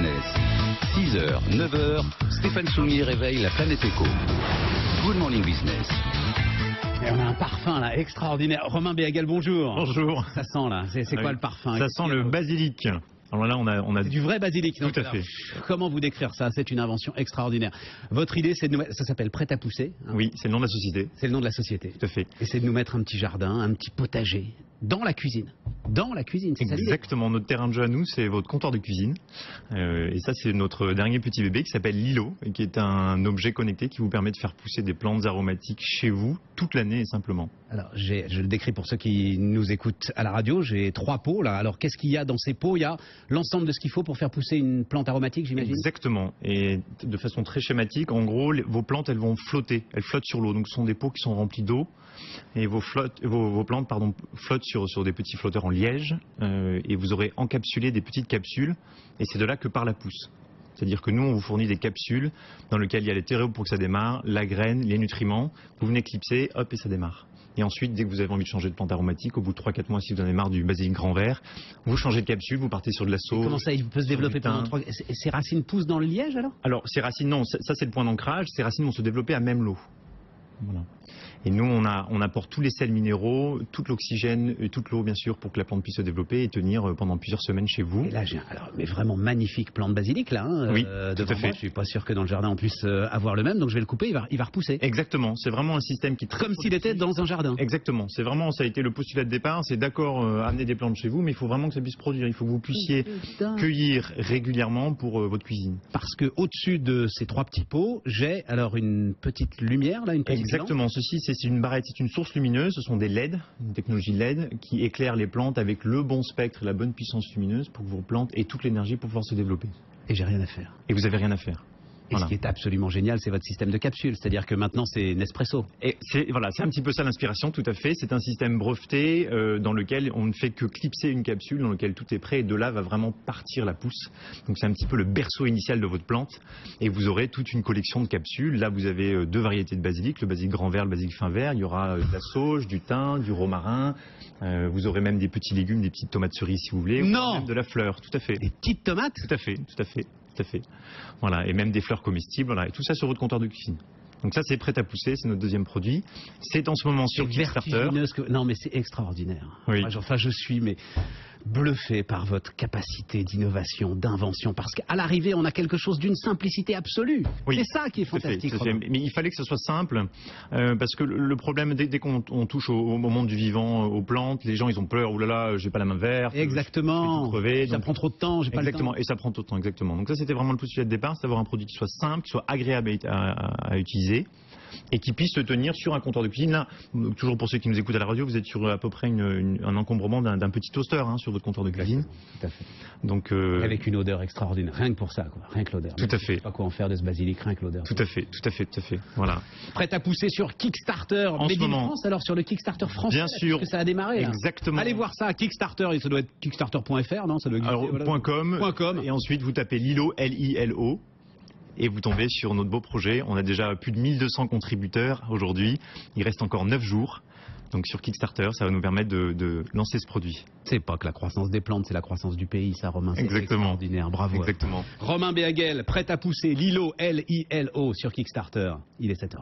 Business. 6h, 9h, Stéphane Soumier réveille la planète éco. Good Morning Business. Et on a un parfum là extraordinaire. Romain Béaguel, bonjour. Bonjour. Ça sent là, c'est quoi le parfum? Ça sent le basilic. Alors là, on a du vrai basilic. Tout à fait. Comment vous décrire ça? C'est une invention extraordinaire. Votre idée, c'est de nous mettre, ça s'appelle Prêt à pousser. Hein. Oui, c'est le nom de la société. C'est le nom de la société. Tout à fait. Et c'est de nous mettre un petit jardin, un petit potager dans la cuisine. Dans la cuisine, c'est ça l'idée. Exactement. Notre terrain de jeu à nous, c'est votre comptoir de cuisine. Et ça, c'est notre dernier petit bébé qui s'appelle Lilo, et qui est un objet connecté qui vous permet de faire pousser des plantes aromatiques chez vous toute l'année et simplement. Alors, je le décris pour ceux qui nous écoutent à la radio. J'ai 3 pots là. Alors, qu'est-ce qu'il y a dans ces pots? Il y a l'ensemble de ce qu'il faut pour faire pousser une plante aromatique, j'imagine. Exactement. Et de façon très schématique, en gros, vos plantes, elles vont flotter. Elles flottent sur l'eau. Donc, ce sont des pots qui sont remplis d'eau. Et vos plantes flottent sur des petits flotteurs en liège. Et vous aurez encapsulé des petites capsules. Et c'est de là que part la pousse. C'est-à-dire que nous, on vous fournit des capsules dans lesquelles il y a les terreaux pour que ça démarre, la graine, les nutriments. Vous venez clipser, hop, et ça démarre. Et ensuite, dès que vous avez envie de changer de plante aromatique, au bout de 3-4 mois, si vous en avez marre du basilic grand vert, vous changez de capsule, vous partez sur de la sauge. Comment ça, il peut se développer pendant 3... Ces racines poussent dans le liège alors? Alors, ces racines, non, ça c'est le point d'ancrage. Ces racines vont se développer à même l'eau. Voilà. Et nous, on apporte tous les sels minéraux, tout l'oxygène, et toute l'eau, bien sûr, pour que la plante puisse se développer et tenir pendant plusieurs semaines chez vous. Et là, j'ai mais vraiment magnifique plante basilic, là. Hein, oui, tout à fait. Je suis pas sûr que dans le jardin, on puisse avoir le même, donc je vais le couper, il va repousser. Exactement. C'est vraiment un système qui est très comme s'il était dans un jardin. Exactement. C'est vraiment, ça a été le postulat de départ. C'est d'accord, amener des plantes chez vous, mais il faut vraiment que ça puisse produire. Il faut que vous puissiez cueillir régulièrement pour votre cuisine. Parce que au-dessus de ces 3 petits pots, j'ai alors une petite lumière, là, une petite Exactement. lampe. Ceci, c'est une barrette, c'est une source lumineuse. Ce sont des LED, une technologie LED, qui éclaire les plantes avec le bon spectre et la bonne puissance lumineuse pour que vos plantes aient toute l'énergie pour pouvoir se développer. Et j'ai rien à faire. Et vous n'avez rien à faire. Et ce qui est absolument génial, c'est votre système de capsules. C'est-à-dire que maintenant, c'est Nespresso. Et c'est un petit peu ça l'inspiration, tout à fait. C'est un système breveté dans lequel on ne fait que clipser une capsule, dans lequel tout est prêt. Et de là va vraiment partir la pousse. Donc c'est un petit peu le berceau initial de votre plante. Et vous aurez toute une collection de capsules. Là, vous avez 2 variétés de basilic, le basilic grand vert, le basilic fin vert. Il y aura de la sauge, du thym, du romarin. Vous aurez même des petits légumes, des petites tomates cerises si vous voulez. Non. Ou même de la fleur, tout à fait. Des petites tomates? Tout à fait, tout à fait. Tout à fait. Voilà, et même des fleurs comestibles, voilà, et tout ça sur votre comptoir de cuisine. Donc ça, c'est Prêt à pousser, c'est notre deuxième produit. C'est en ce moment sur Kickstarter. Non, mais c'est extraordinaire. Oui. Moi, enfin, je suis bluffé par votre capacité d'innovation, d'invention, parce qu'à l'arrivée, on a quelque chose d'une simplicité absolue. Oui. C'est ça qui est fantastique. Mais il fallait que ce soit simple, parce que le problème, dès qu'on touche au monde du vivant, aux plantes, les gens, ils ont peur, oulala, j'ai pas la main verte. Exactement. Ça prend trop de temps, j'ai pas le temps. Exactement, et ça prend trop de temps, exactement. Donc ça, c'était vraiment le postulat de départ, c'est d'avoir un produit qui soit simple, qui soit agréable à utiliser, et qui puisse se tenir sur un comptoir de cuisine. Là, toujours pour ceux qui nous écoutent à la radio, vous êtes sur à peu près un encombrement d'un petit toaster sur votre comptoir de cuisine. Tout à fait. Donc, avec une odeur extraordinaire, rien que pour ça, quoi. Rien que l'odeur. Tout à fait. Je sais pas quoi en faire de ce basilic, rien que l'odeur. Tout à fait, tout à fait, tout à fait. Voilà. Prêt à pousser sur Kickstarter. En ce moment. France, alors sur le Kickstarter français. Bien sûr. Parce que ça a démarré. Là. Exactement. Allez voir ça, Kickstarter, et ça doit être kickstarter.fr, non? Ça doit exister, voilà. .com. Et ensuite, vous tapez Lilo, L-I-L-O. Et vous tombez sur notre beau projet. On a déjà plus de 1200 contributeurs aujourd'hui. Il reste encore 9 jours. Donc sur Kickstarter, ça va nous permettre de lancer ce produit. C'est pas que la croissance des plantes, c'est la croissance du pays, ça, Romain. C'est extraordinaire, bravo. Exactement. Romain Béaguel, Prêt à pousser, Lilo, L-I-L-O, sur Kickstarter. Il est 7h20.